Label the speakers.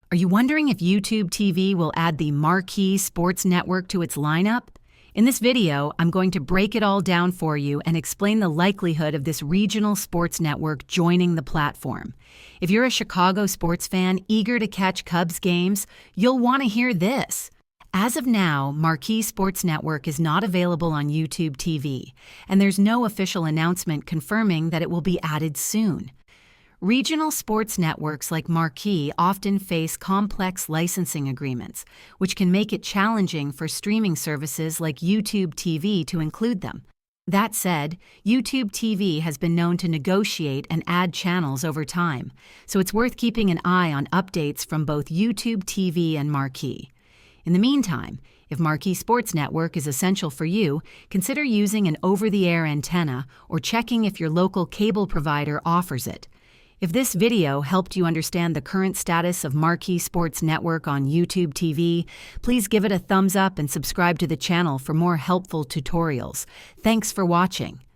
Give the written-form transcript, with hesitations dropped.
Speaker 1: Are you wondering if YouTube TV will add the Marquee sports network to its lineup? In this video, I'm going to break it all down for you and explain the likelihood of this regional sports network joining the platform. If you're a Chicago sports fan eager to catch Cubs games, you'll want to hear this. As of now, Marquee Sports Network is not available on YouTube TV, and there's no official announcement confirming that it will be added soon. Regional sports networks like Marquee often face complex licensing agreements, which can make it challenging for streaming services like YouTube TV to include them. That said, YouTube TV has been known to negotiate and add channels over time, so it's worth keeping an eye on updates from both YouTube TV and Marquee. In the meantime, if Marquee Sports Network is essential for you, consider using an over-the-air antenna or checking if your local cable provider offers it. If this video helped you understand the current status of Marquee Sports Network on YouTube TV, please give it a thumbs up and subscribe to the channel for more helpful tutorials. Thanks for watching.